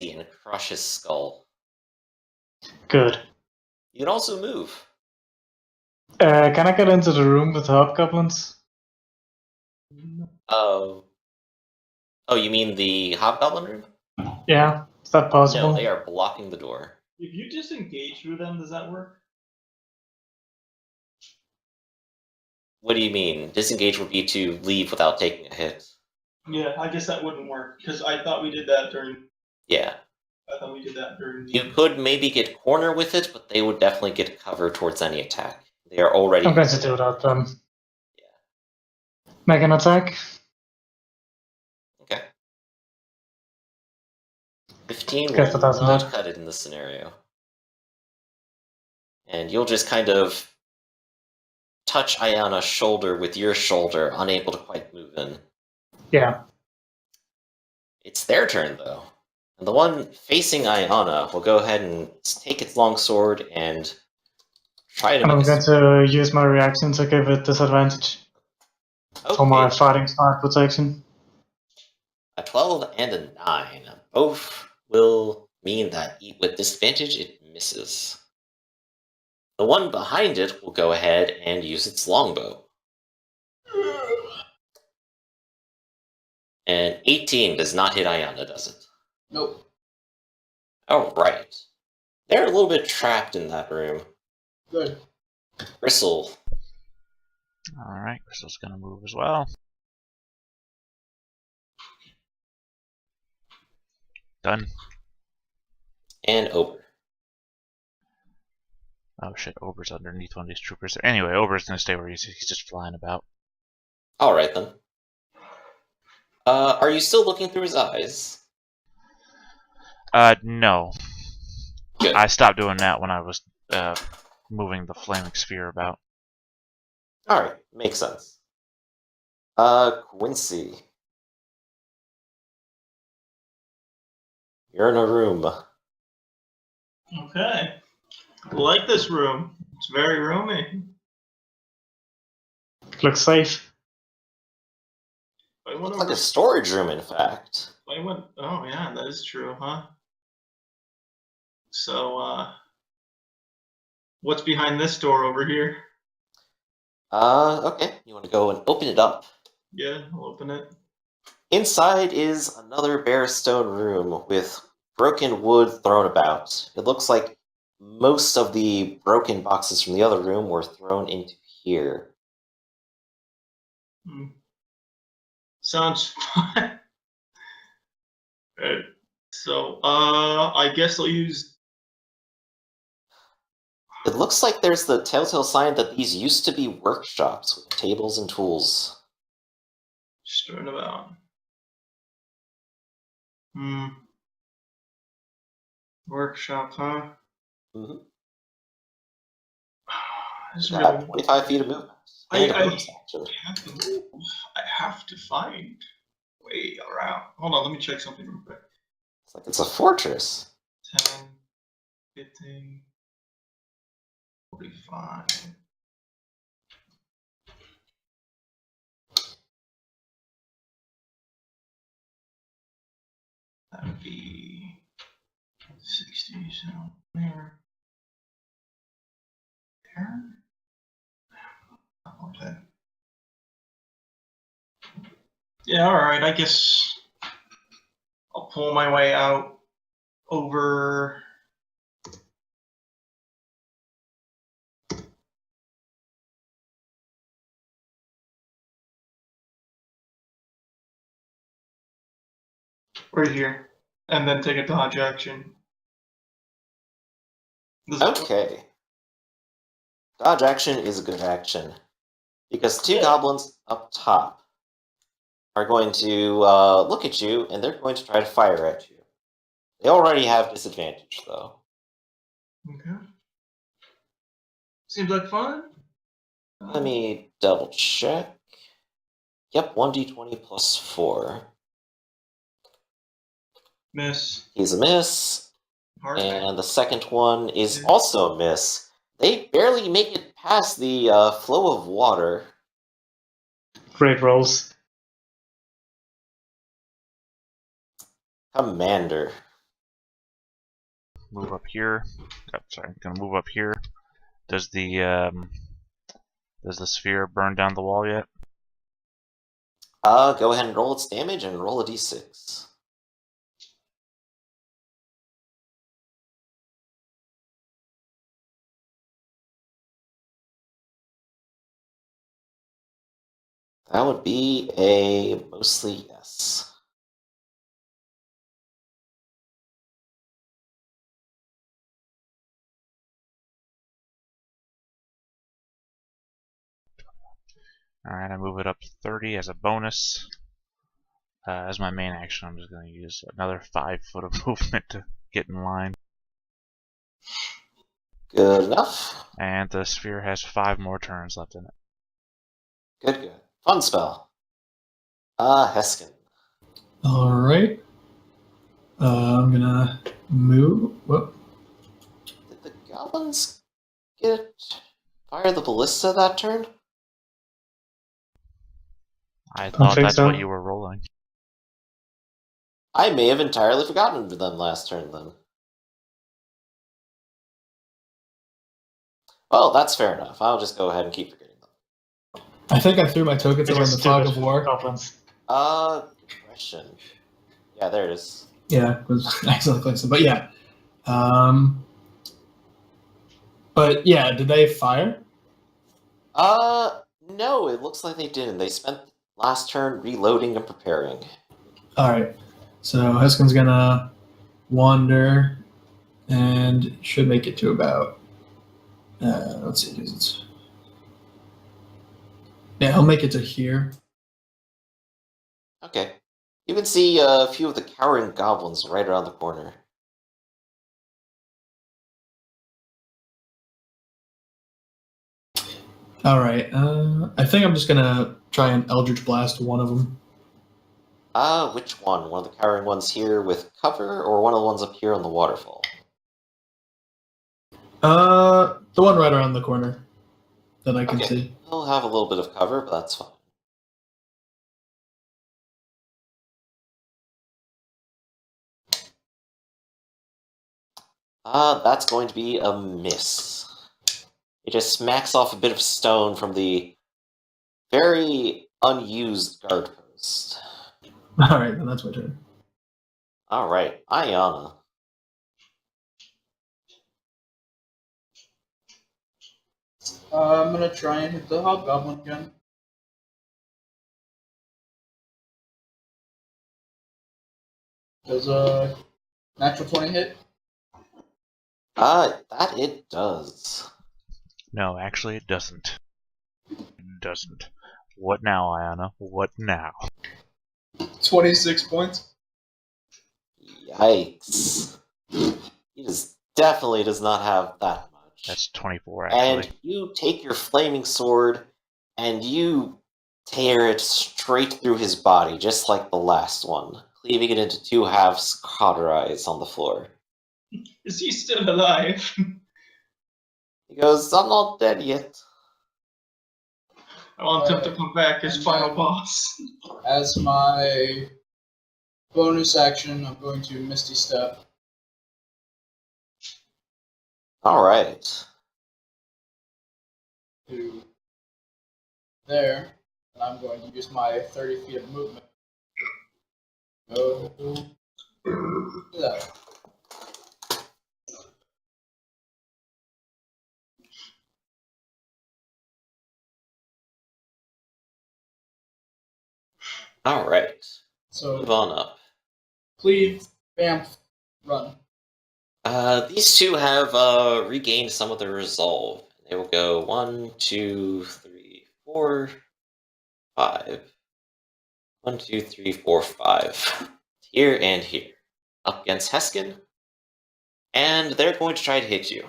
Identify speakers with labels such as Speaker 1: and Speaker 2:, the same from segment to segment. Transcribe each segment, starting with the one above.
Speaker 1: and crush his skull.
Speaker 2: Good.
Speaker 1: You can also move.
Speaker 2: Can I get into the room with the hobgoblins?
Speaker 1: Oh, you mean the hobgoblin room?
Speaker 2: Yeah, is that possible?
Speaker 1: No, they are blocking the door.
Speaker 3: If you disengage through them, does that work?
Speaker 1: What do you mean? Disengage would be to leave without taking a hit.
Speaker 3: Yeah, I guess that wouldn't work because I thought we did that during.
Speaker 1: Yeah.
Speaker 3: I thought we did that during.
Speaker 1: You could maybe get corner with it, but they would definitely get cover towards any attack. They are already.
Speaker 2: I'm going to do that then.
Speaker 1: Yeah.
Speaker 2: Make an attack.
Speaker 1: Okay. 15
Speaker 2: Guess
Speaker 1: will
Speaker 2: that doesn't
Speaker 1: not
Speaker 2: hit.
Speaker 1: cut it in this scenario. And you'll just kind of touch Ayana's shoulder with your shoulder, unable to quite move in.
Speaker 2: Yeah.
Speaker 1: It's their turn, though. And the one facing Ayana will go ahead and take its long sword and try to
Speaker 2: And I'm
Speaker 1: make
Speaker 2: going to use my reaction to give it disadvantage for my fighting style protection.
Speaker 1: A 12 and a 9. Both will mean that with disadvantage, it misses. The one behind it will go ahead and use its longbow. And 18 does not hit Ayana, does it?
Speaker 3: Nope.
Speaker 1: Alright. They're a little bit trapped in that room.
Speaker 3: Good.
Speaker 1: Gristle.
Speaker 4: Alright, Gristle's gonna move as well. Done.
Speaker 1: And Ober.
Speaker 4: Oh shit, Ober's underneath one of these troopers. Anyway, Ober's gonna stay where he's just flying about.
Speaker 1: Alright then. Are you still looking through his eyes?
Speaker 4: No.
Speaker 1: Good.
Speaker 4: I stopped doing that when I was moving the flaming sphere about.
Speaker 1: Alright, makes sense. Quincy. You're in a room.
Speaker 3: Okay. I like this room. It's very roomy.
Speaker 2: Looks safe.
Speaker 1: Looks like a storage room, in fact.
Speaker 3: Oh yeah, that is true, huh? So, what's behind this door over here?
Speaker 1: Okay. You want to go and open it up?
Speaker 3: Yeah, I'll open it.
Speaker 1: Inside is another bare stone room with broken wood thrown about. It looks like most of the broken boxes from the other room were thrown into here.
Speaker 3: Sounds fun. So, I guess I'll use.
Speaker 1: It looks like there's the telltale sign that these used to be workshops with tables and tools.
Speaker 3: Just throwing about. Workshop, huh?
Speaker 1: Mm-hmm.
Speaker 3: This
Speaker 1: Got 25 feet of movement.
Speaker 3: I have to move. I have to find a way around. Hold on, let me check something real quick.
Speaker 1: It's like it's a fortress.
Speaker 3: 10, 15, 45. That would be 60, so there. There? Okay. Yeah, alright, I guess I'll pull my way out over. Right here, and then take a dodge action.
Speaker 1: Okay. Dodge action is a good action. Because two goblins up top are going to look at you, and they're going to try to fire at you. They already have disadvantage, though.
Speaker 3: Okay. Seems like fun.
Speaker 1: Let me double check. Yep, 1d20 plus 4.
Speaker 3: Miss.
Speaker 1: He's a miss.
Speaker 3: Hard.
Speaker 1: And the second one is also a miss. They barely make it past the flow of water.
Speaker 2: Great rolls.
Speaker 1: Commander.
Speaker 4: move up here. Oh, sorry, gonna move up here. Does the sphere burn down the wall yet?
Speaker 1: Go ahead and roll its damage and roll a d6. That would be a mostly yes.
Speaker 4: Alright, I move it up to 30 as a bonus. As my main action, I'm just going to use another 5 foot of movement to get in line.
Speaker 1: Good enough.
Speaker 4: And the sphere has 5 more turns left in it.
Speaker 1: Good, good. Fun spell. Heskin.
Speaker 5: Alright. I'm gonna move. Whoop.
Speaker 1: Did the goblins fire the ballista that turn?
Speaker 4: I thought
Speaker 2: think
Speaker 4: that's
Speaker 2: so.
Speaker 4: what you were rolling.
Speaker 1: I may have entirely forgotten them last turn then. Well, that's fair enough. I'll just go ahead and keep forgetting them.
Speaker 5: I think I threw my tokens over in the fog of war.
Speaker 2: Goblins.
Speaker 1: Good question. Yeah, there it is.
Speaker 5: Yeah, it was excellent question. But yeah. But yeah, did they fire?
Speaker 1: No, it looks like they didn't. They spent last turn reloading and preparing.
Speaker 5: Alright. So Heskin's gonna wander and should make it to about let's see, yeah, he'll make it to here.
Speaker 1: Okay. You can see a few of the cowering goblins right around the corner.
Speaker 5: Alright, I think I'm just gonna try and Eldritch Blast one of them.
Speaker 1: Which one? One of the cowering ones here with cover, or one of the ones up here on the waterfall?
Speaker 5: The one right around the corner that I can see.
Speaker 1: He'll have a little bit of cover, but that's fine. That's going to be a miss. It just smacks off a bit of stone from the very unused guard post.
Speaker 5: Alright, then that's my turn.
Speaker 1: Alright, Ayana.
Speaker 6: I'm gonna try and hit the hobgoblin again. Does a natural 20 hit?
Speaker 1: That it does.
Speaker 4: No, actually it doesn't. It doesn't. What now, Ayana? What now?
Speaker 6: 26 points.
Speaker 1: Yikes. He definitely does not have that much.
Speaker 4: That's 24, actually.
Speaker 1: And you take your flaming sword and you tear it straight through his body, just like the last one, cleaving it into two halves cauterized on the floor.
Speaker 3: Is he still alive?
Speaker 1: He goes, I'm not dead yet.
Speaker 3: I want him to come back as final boss.
Speaker 6: As my bonus action, I'm going to Misty Step.
Speaker 1: Alright.
Speaker 6: To there, and I'm going to use my 30 feet of movement. Go to that.
Speaker 1: Alright.
Speaker 6: So
Speaker 1: Move on up.
Speaker 6: cleave, bam, run.
Speaker 1: These two have regained some of their resolve. They will go 1, 2, 3, 4, 5. 1, 2, 3, 4, 5. Here and here. Up against Heskin. And they're going to try to hit you.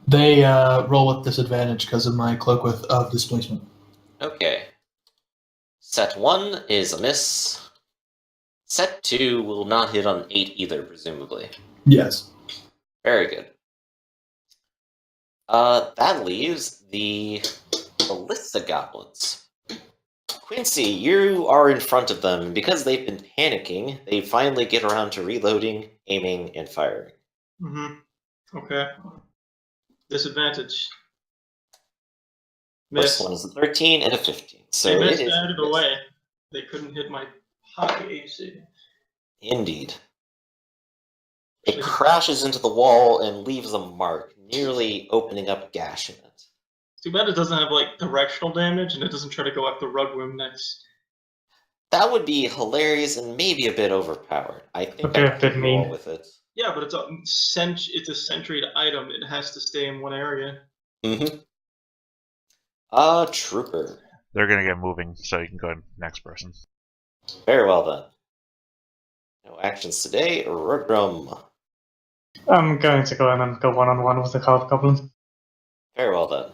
Speaker 5: They roll with disadvantage because of my cloak of displacement.
Speaker 1: Okay. Set 1 is a miss. Set 2 will not hit on 8 either, presumably.
Speaker 5: Yes.
Speaker 1: Very good. That leaves the ballista goblins. Quincy, you are in front of them. Because they've been panicking, they finally get around to reloading, aiming, and firing.
Speaker 3: Mm-hmm. Okay. Disadvantage.
Speaker 1: First
Speaker 3: Miss.
Speaker 1: one is a 13 and a 15. So
Speaker 3: They
Speaker 1: it
Speaker 3: missed
Speaker 1: is
Speaker 3: out of the
Speaker 1: missed.
Speaker 3: way. They couldn't hit my high AC.
Speaker 1: Indeed. It crashes into the wall and leaves a mark, nearly opening up a gash in it.
Speaker 3: Too bad it doesn't have like directional damage and it doesn't try to go after Rugworm next.
Speaker 1: That would be hilarious and maybe a bit overpowered. I think
Speaker 2: Okay,
Speaker 1: I
Speaker 2: a
Speaker 1: could
Speaker 2: bit
Speaker 1: roll
Speaker 2: mean.
Speaker 1: with it.
Speaker 3: Yeah, but it's a sentry item. It has to stay in one area.
Speaker 1: Mm-hmm. Trooper.
Speaker 4: They're gonna get moving, so you can go to next person.
Speaker 1: Very well then. No actions today. Rugrum.
Speaker 2: I'm going to go in and go one-on-one with the Goblin.
Speaker 1: Very well then.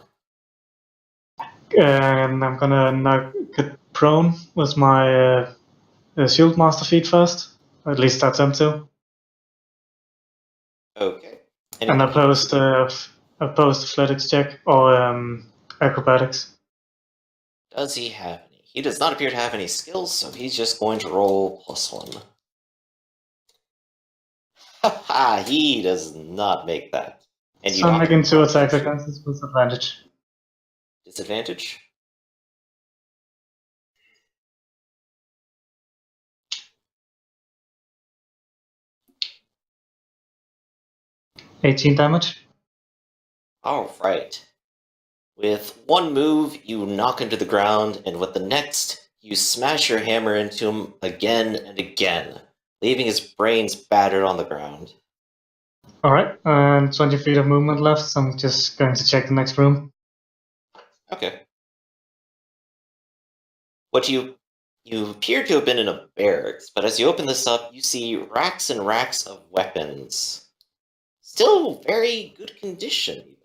Speaker 2: And I'm gonna now get prone with my Shield Master feat first. At least attempt to.
Speaker 1: Okay.
Speaker 2: And opposed athletics check or acrobatics.
Speaker 1: Does he have any? He does not appear to have any skills, so he's just going to roll +1. Haha, he does not make that. And
Speaker 2: So I'm
Speaker 1: knock
Speaker 2: making
Speaker 1: him
Speaker 2: 2
Speaker 1: off,
Speaker 2: attacks
Speaker 1: don't you?
Speaker 2: against this with advantage.
Speaker 1: Disadvantage?
Speaker 2: $18 damage.
Speaker 1: Alright. With one move, you knock him to the ground, and with the next, you smash your hammer into him again and again, leaving his brains battered on the ground.
Speaker 2: Alright, and 20 feet of movement left, so I'm just going to check the next room.
Speaker 1: Okay. What you appear to have been in a barracks, but as you open this up, you see racks and racks of weapons. Still very good condition, even.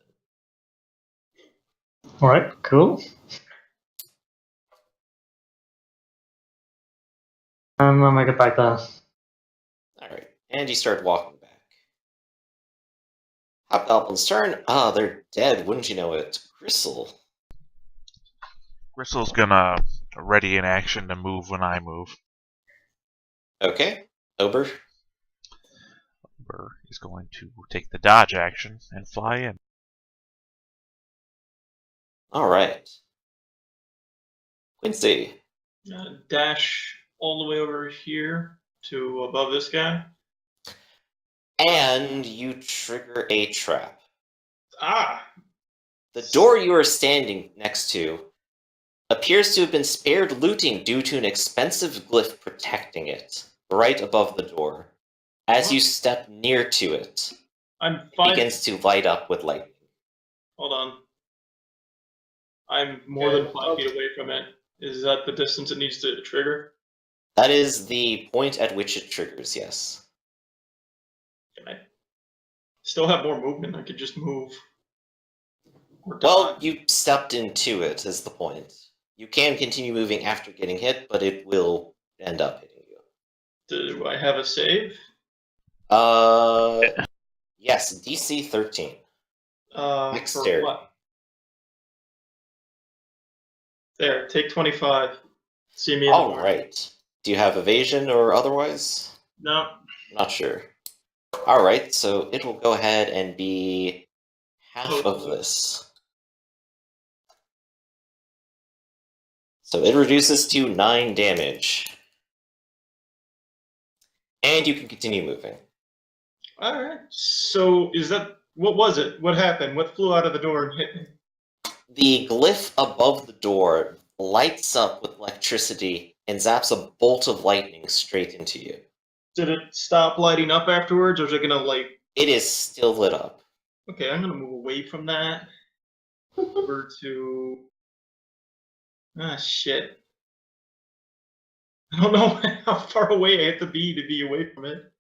Speaker 2: Alright, cool. I'll make it back there.
Speaker 1: Alright, and you start walking back. Hobgoblin's turn. Ah, they're dead, wouldn't you know it? Gristle.
Speaker 4: Gristle's gonna ready in action to move when I move.
Speaker 1: Okay. Ober.
Speaker 4: Burr is going to take the dodge action and fly in.
Speaker 1: Alright. Quincy.
Speaker 3: Dash all the way over here to above this guy.
Speaker 1: And you trigger a trap.
Speaker 3: Ah!
Speaker 1: The door you are standing next to appears to have been spared looting due to an expensive glyph protecting it, right above the door. As you step near to it,
Speaker 3: I'm
Speaker 1: it begins to light up with lightning.
Speaker 3: Hold on. I'm more than 5 feet away from it. Is that the distance it needs to trigger?
Speaker 1: That is the point at which it triggers, yes.
Speaker 3: Can I still have more movement? I could just move. Or
Speaker 1: Well,
Speaker 3: dodge.
Speaker 1: you stepped into it, is the point. You can continue moving after getting hit, but it will end up hitting you.
Speaker 3: Do I have a save?
Speaker 1: Yes, DC 13.
Speaker 3: For
Speaker 1: Dexterity.
Speaker 3: what? There, take 25. See me in the
Speaker 1: All
Speaker 3: morning.
Speaker 1: right. Do you have evasion or otherwise?
Speaker 3: No.
Speaker 1: Not sure. All right, so it will go ahead and be half of this. So it reduces to 9 damage. And you can continue moving.
Speaker 3: Alright. So is that what was it? What happened? What flew out of the door and hit me?
Speaker 1: The glyph above the door lights up with electricity and zaps a bolt of lightning straight into you.
Speaker 3: Did it stop lighting up afterwards, or is it gonna like?
Speaker 1: It is still lit up.
Speaker 3: Okay, I'm gonna move away from that. Over to. Ah, shit. I don't know how far away I have to be away from it.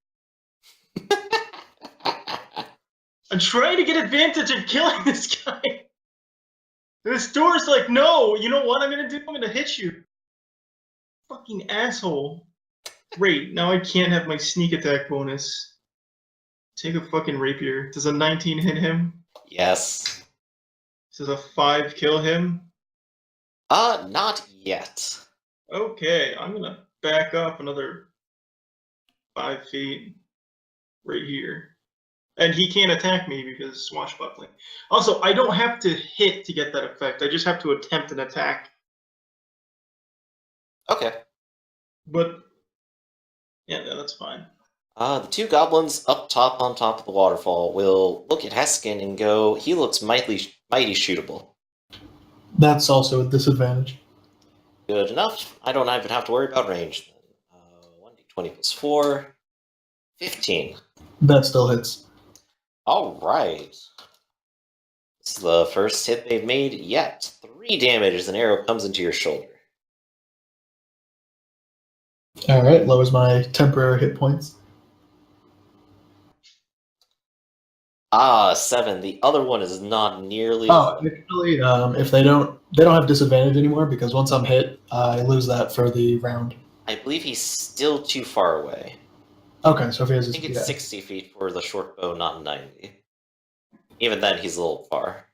Speaker 3: I'm trying to get advantage of killing this guy. This door's like, no, you know what I'm gonna do? I'm gonna hit you. Fucking asshole. Great, now I can't have my sneak attack bonus. Take a fucking rapier. Does a 19 hit him?
Speaker 1: Yes.
Speaker 3: Does a 5 kill him?
Speaker 1: Not yet.
Speaker 3: Okay, I'm gonna back up another 5 feet. Right here. And he can't attack me because swashbuckling. Also, I don't have to hit to get that effect. I just have to attempt an attack.
Speaker 1: Okay.
Speaker 3: But yeah, that's fine.
Speaker 1: The two goblins up top on top of the waterfall will look at Heskin and go, he looks mighty shootable.
Speaker 5: That's also a disadvantage.
Speaker 1: Good enough. I don't even have to worry about range. 1d20 plus 4. 15.
Speaker 5: That still hits.
Speaker 1: Alright. This is the first hit they've made yet. 3 damage as an arrow comes into your shoulder.
Speaker 5: Alright, lowers my temporary hit points.
Speaker 1: 7. The other one is not nearly.
Speaker 5: Oh, actually, if they don't have disadvantage anymore because once I'm hit, I lose that for the round.
Speaker 1: I believe he's still too far away.
Speaker 5: Okay, so if he has
Speaker 1: I think it's 60 feet for the short bow, not 90. Even then, he's a little far.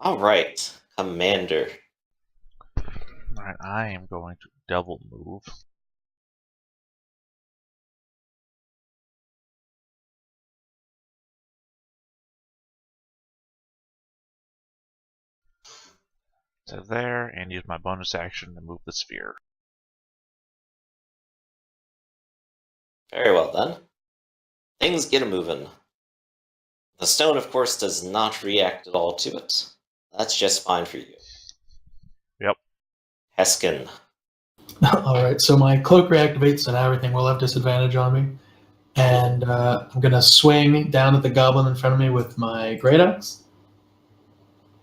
Speaker 1: Alright, Commander.
Speaker 4: Alright, I am going to double move. To there, and use my bonus action to move the sphere.
Speaker 1: Very well then. Things get a-moving. The stone, of course, does not react at all to it. That's just fine for you.
Speaker 4: Yep.
Speaker 1: Heskin.
Speaker 5: Alright, so my cloak reactivates and everything will have disadvantage on me. And I'm going to swing down at the goblin in front of me with my great axe.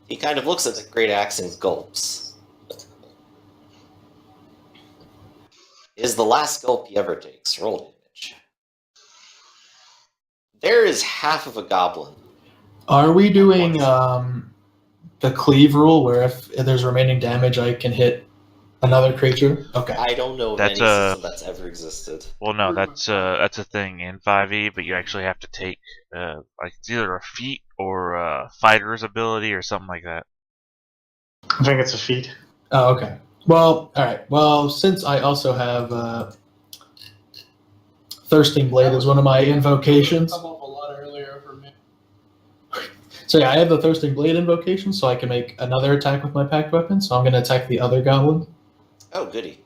Speaker 1: He kind of looks at the great axe and gulps. It is the last gulp he ever takes. Roll damage. There is half of a goblin.
Speaker 5: Are we doing the cleave rule where if there's remaining damage, I can hit another creature? Okay.
Speaker 1: I don't know of
Speaker 4: That's
Speaker 1: any system that's ever existed.
Speaker 4: Well, no, that's a thing in 5e, but you actually have to take like it's either a feat or a fighter's ability or something like that.
Speaker 2: I think it's a feat.
Speaker 5: Oh, okay. Well, alright. Well, since I also have Thirsting Blade as one of my invocations.
Speaker 6: Come up a lot earlier for me.
Speaker 5: So yeah, I have the Thirsting Blade invocation, so I can make another attack with my packed weapon. So I'm going to attack the other goblin.
Speaker 1: Oh, goody.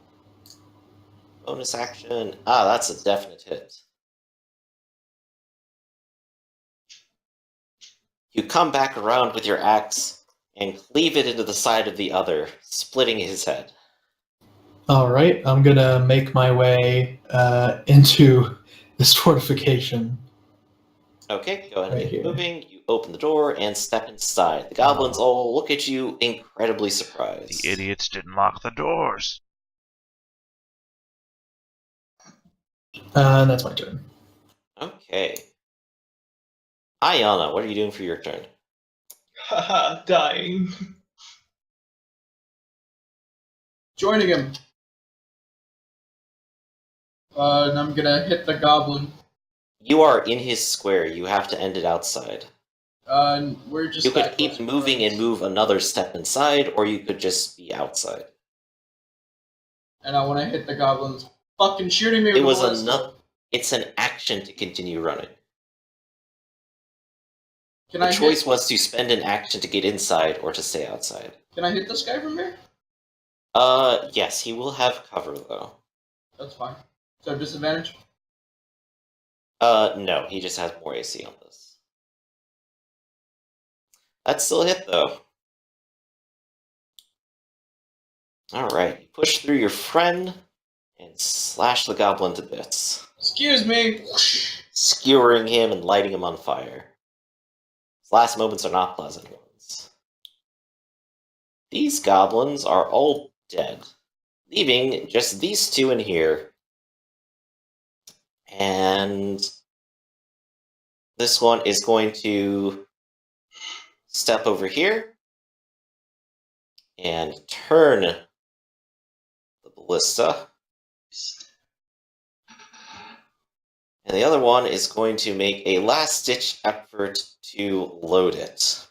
Speaker 1: Bonus action. That's a definite hit. You come back around with your axe and cleave it into the side of the other, splitting his head.
Speaker 5: Alright, I'm going to make my way into this fortification.
Speaker 1: Okay, go ahead and
Speaker 5: Right
Speaker 1: get
Speaker 5: here.
Speaker 1: moving. You open the door and step inside. The goblins all look at you incredibly surprised.
Speaker 4: The idiots didn't lock the doors.
Speaker 5: And that's my turn.
Speaker 1: Okay. Ayana, what are you doing for your turn?
Speaker 3: Haha, dying.
Speaker 6: Joining him. And I'm gonna hit the goblin.
Speaker 1: You are in his square. You have to end it outside.
Speaker 6: And we're just.
Speaker 1: You could
Speaker 6: that
Speaker 1: keep
Speaker 6: close to
Speaker 1: moving
Speaker 6: friends.
Speaker 1: and move another step inside, or you could just be outside.
Speaker 6: And I want to hit the goblins. Fucking shooting me
Speaker 1: It
Speaker 6: with
Speaker 1: was
Speaker 6: a ballista.
Speaker 1: enough. It's an action to continue running.
Speaker 6: Can
Speaker 1: The
Speaker 6: I
Speaker 1: choice
Speaker 6: hit?
Speaker 1: was to spend an action to get inside or to stay outside.
Speaker 6: Can I hit this guy from here?
Speaker 1: Yes, he will have cover though.
Speaker 6: That's fine. So disadvantage.
Speaker 1: No, he just has more AC on this. That's still a hit though. Alright, you push through your friend and slash the goblin to bits,
Speaker 6: Excuse me.
Speaker 1: skewering him and lighting him on fire. His last moments are not pleasant ones. These goblins are all dead, leaving just these two in here. And this one is going to step over here and turn the ballista. And the other one is going to make a last-ditch effort to load it.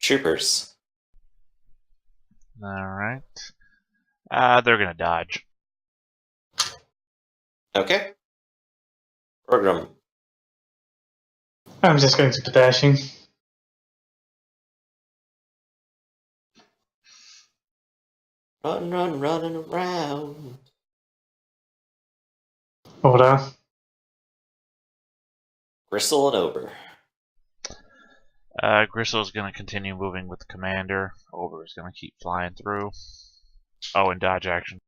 Speaker 1: Troopers.
Speaker 4: Alright. They're gonna dodge.
Speaker 1: Okay. Program.
Speaker 2: I'm just going to be dashing.
Speaker 1: Running around.
Speaker 2: Over there.
Speaker 1: Gristle and Ober.
Speaker 4: Gristle's gonna continue moving with the commander. Over is gonna keep flying through. Oh, and dodge action.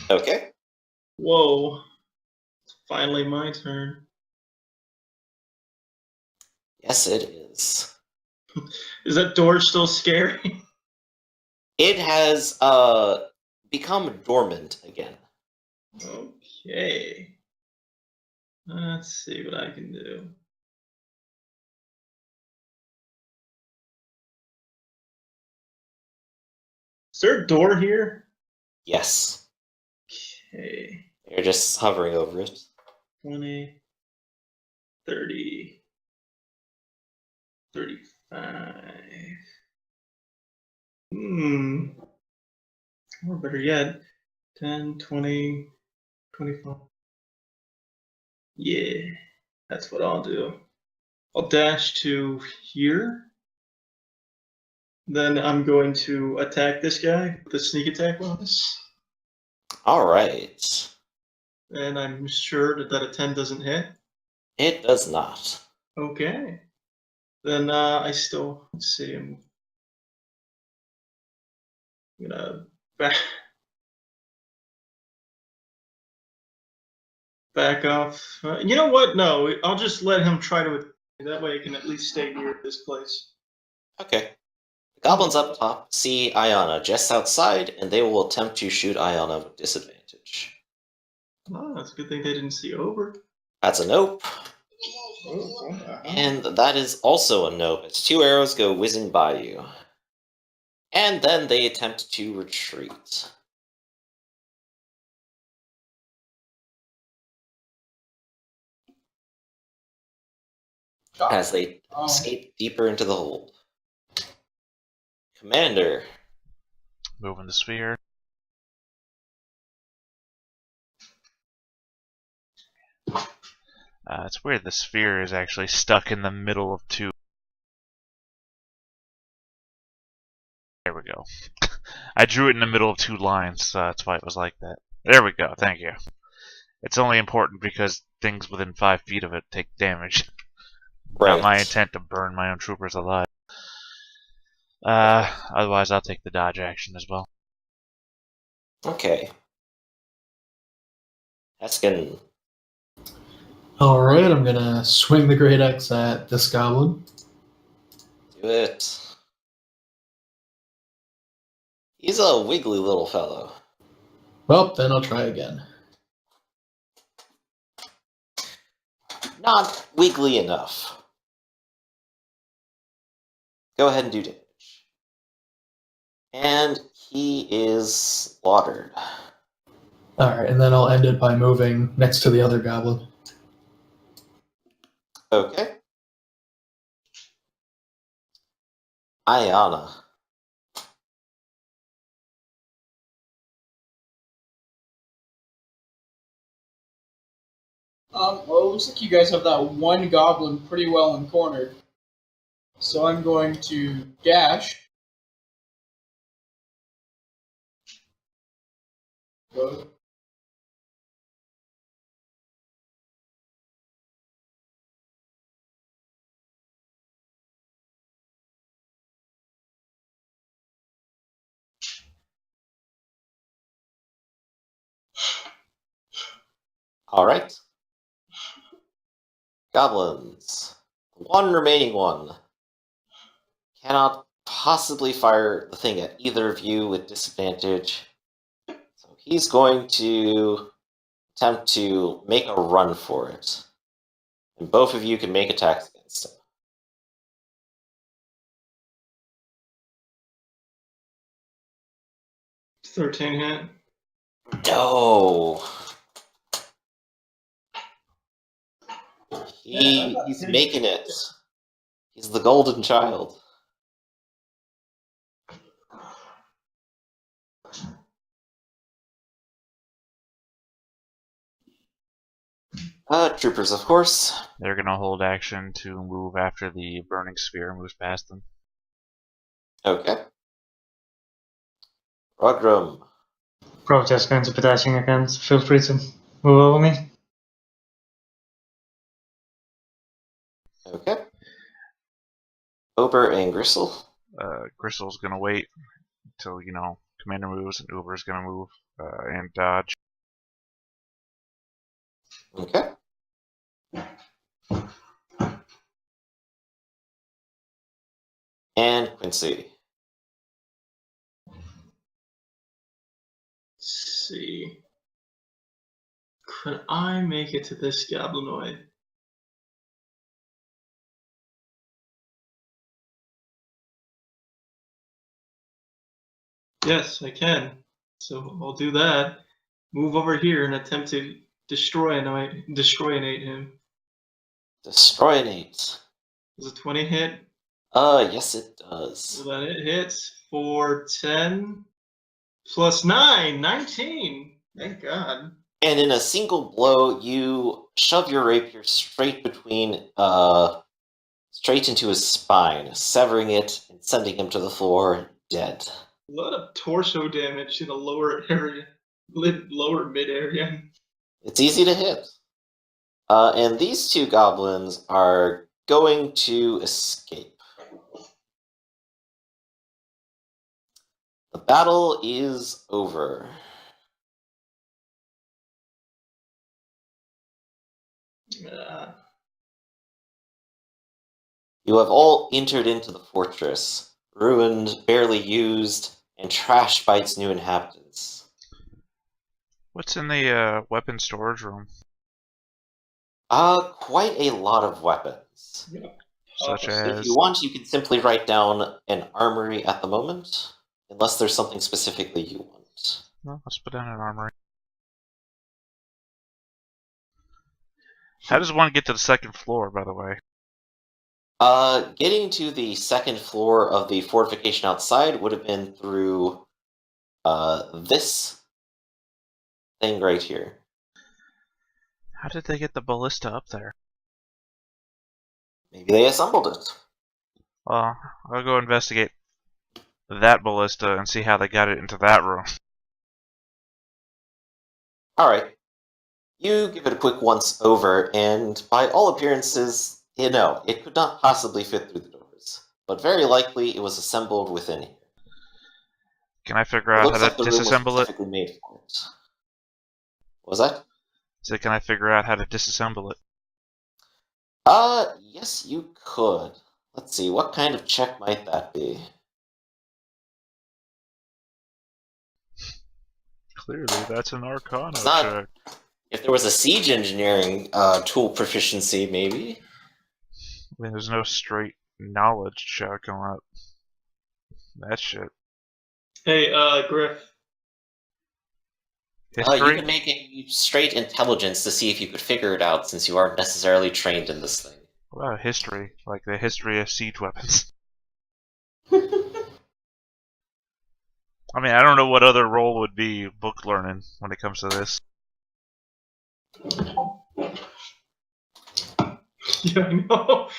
Speaker 1: Okay.
Speaker 3: Whoa. It's finally my turn.
Speaker 1: Yes, it is.
Speaker 3: Is that door still scary?
Speaker 1: It has become dormant again.
Speaker 3: Okay. Let's see what I can do. Is there a door here?
Speaker 1: Yes.
Speaker 3: Okay.
Speaker 1: You're just hovering over it.
Speaker 3: 20, 30, 35. Or better yet, 10, 20, 25. Yeah, that's what I'll do. I'll dash to here. Then I'm going to attack this guy with the sneak attack bonus.
Speaker 1: All right.
Speaker 3: And I'm sure that a 10 doesn't hit.
Speaker 1: It does not.
Speaker 3: Okay. Then I still, let's see, I'm gonna back off. You know what? No, I'll just let him try to. That way I can at least stay near this place.
Speaker 1: Okay. The goblins up top see Iana just outside, and they will attempt to shoot Iana with disadvantage.
Speaker 3: Oh, that's a good thing they didn't see over.
Speaker 1: That's a nope.
Speaker 3: Oh,
Speaker 1: And that is also a nope. As 2 arrows go whizzing by you. And then they attempt to retreat. As they escape deeper into the hold. Commander.
Speaker 4: Moving the sphere. It's weird. The sphere is actually stuck in the middle of two. There we go. I drew it in the middle of two lines, so that's why it was like that. There we go. Thank you. It's only important because things within 5 feet of it take damage.
Speaker 1: Right.
Speaker 4: Not my intent to burn my own troopers alive. Otherwise, I'll take the dodge action as well.
Speaker 1: Okay. Heskin.
Speaker 5: Alright, I'm gonna swing the Great Axe at this goblin.
Speaker 1: Do it. He's a wiggly little fellow.
Speaker 5: Well, then I'll try again.
Speaker 1: Not wiggly enough. Go ahead and do damage. And he is slaughtered.
Speaker 5: Alright, and then I'll end it by moving next to the other goblin.
Speaker 1: Okay. Ayana.
Speaker 6: Well, it looks like you guys have that one goblin pretty well cornered. So I'm going to dash. Go.
Speaker 1: Alright. Goblins. One remaining one. Cannot possibly fire the thing at either of you with disadvantage. So he's going to attempt to make a run for it. And both of you can make attacks against him.
Speaker 3: 13 hit.
Speaker 1: No. He's making it. He's the golden child. Troopers, of course.
Speaker 4: They're gonna hold action to move after the burning sphere moves past them.
Speaker 1: Okay. Rogrum.
Speaker 2: Probably just going to be dashing again, so feel free to move over me.
Speaker 1: Okay. Ober and Gristle.
Speaker 4: Gristle's gonna wait until, Commander moves, and Uber's gonna move and dodge.
Speaker 1: Okay. And Quincy.
Speaker 3: Let's see. Could I make it to this goblinoid? Yes, I can. So I'll do that. Move over here and attempt to destroyinate him.
Speaker 1: Destroyinate.
Speaker 3: Does a 20 hit?
Speaker 1: Yes it does.
Speaker 3: So then it hits for 10 plus 9, 19. Thank God.
Speaker 1: And in a single blow, you shove your rapier straight into his spine, severing it and sending him to the floor dead.
Speaker 3: A lot of torso damage in the lower area, lower mid area.
Speaker 1: It's easy to hit. And these two goblins are going to escape. The battle is over. You have all entered into the fortress, ruined, barely used, and trashed by its new inhabitants.
Speaker 4: What's in the weapon storage room?
Speaker 1: Quite a lot of weapons.
Speaker 3: Yeah.
Speaker 4: Such
Speaker 3: Awesome.
Speaker 1: If
Speaker 4: as...
Speaker 1: you want, you can simply write down an armory at the moment, unless there's something specifically you want.
Speaker 4: No, let's put down an armory. How does one get to the second floor, by the way?
Speaker 1: Getting to the second floor of the fortification outside would have been through this thing right here.
Speaker 4: How did they get the ballista up there?
Speaker 1: Maybe they assembled it.
Speaker 4: Well, I'll go investigate that ballista and see how they got it into that room.
Speaker 1: Alright. You give it a quick once over, and by all appearances, it could not possibly fit through the doors. But very likely it was assembled within here.
Speaker 4: Can I figure
Speaker 1: It
Speaker 4: out
Speaker 1: looks
Speaker 4: how
Speaker 1: like
Speaker 4: to
Speaker 1: the room was
Speaker 4: disassemble it?
Speaker 1: specifically made for it. What was that?
Speaker 4: So can I figure out how to disassemble it?
Speaker 1: Yes, you could. Let's see, what kind of check might that be?
Speaker 4: Clearly, that's an Arcana
Speaker 1: It's not-
Speaker 4: check.
Speaker 1: If there was a siege engineering tool proficiency, maybe.
Speaker 4: I mean, there's no straight knowledge check on that shit.
Speaker 3: Hey, Griff.
Speaker 1: You
Speaker 4: History?
Speaker 1: can make a straight intelligence to see if you could figure it out, since you aren't necessarily trained in this thing.
Speaker 4: What about history? Like the history of siege weapons? I mean, I don't know what other role would be book learning when it comes to this.
Speaker 3: Yeah, I know.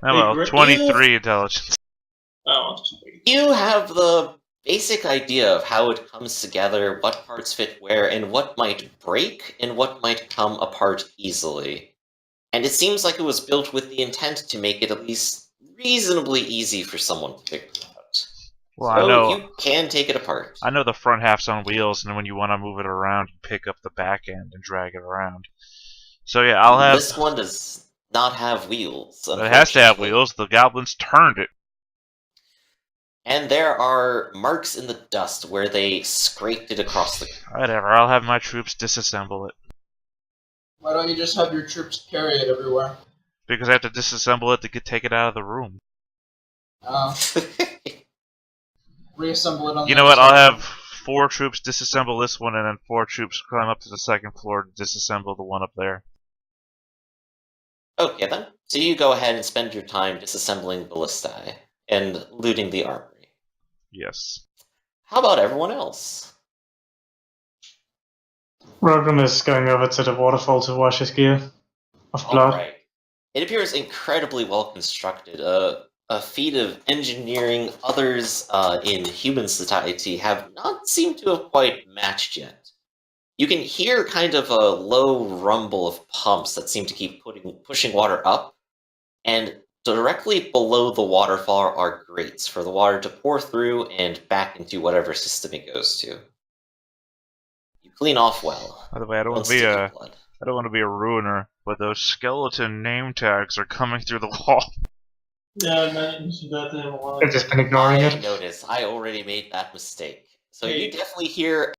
Speaker 4: Oh well,
Speaker 3: Griff,
Speaker 4: 23 intelligence.
Speaker 3: Oh,
Speaker 1: You have the basic idea of how it comes together, what parts fit where, and what might break, and what might come apart easily. And it seems like it was built with the intent to make it at least reasonably easy for someone to figure it out.
Speaker 4: Well,
Speaker 1: So
Speaker 4: I know.
Speaker 1: you can take it apart.
Speaker 4: I know the front half's on wheels, and when you want to move it around, you pick up the back end and drag it around. So yeah, I'll have.
Speaker 1: This one does not have wheels.
Speaker 4: It has to have
Speaker 1: unfortunately.
Speaker 4: wheels. The goblins turned it.
Speaker 1: And there are marks in the dust where they scraped it across the ground.
Speaker 4: Whatever. I'll have my troops disassemble it
Speaker 6: Why don't you just have your troops carry it everywhere?
Speaker 4: because I have to disassemble it to take it out of the room.
Speaker 6: Reassemble it on
Speaker 4: You
Speaker 6: the
Speaker 4: know what?
Speaker 6: other
Speaker 4: I'll
Speaker 6: side.
Speaker 4: have 4 troops disassemble this one, and then 4 troops climb up to the second floor to disassemble the one up there.
Speaker 1: Okay then. So you go ahead and spend your time disassembling ballistae and looting the armory.
Speaker 4: Yes.
Speaker 1: How about everyone else?
Speaker 2: Rogrim is going over to the waterfall to wash his gear of blood.
Speaker 1: Alright. It appears incredibly well constructed. A feat of engineering others in human society have not seemed to have quite matched yet. You can hear kind of a low rumble of pumps that seem to keep pushing water up, and directly below the waterfall are grates for the water to pour through and back into whatever system it goes to. You clean off well.
Speaker 4: By the way, I don't want to
Speaker 1: Don't
Speaker 4: be
Speaker 1: stick your
Speaker 4: a
Speaker 1: blood.
Speaker 4: I don't want to be a ruiner, but those skeleton name tags are coming through the wall.
Speaker 3: Yeah, I mentioned that to him a while
Speaker 2: I've
Speaker 3: ago.
Speaker 2: just been ignoring
Speaker 1: I
Speaker 2: it.
Speaker 1: noticed. I already made that mistake. So
Speaker 3: Hey.
Speaker 1: you definitely hear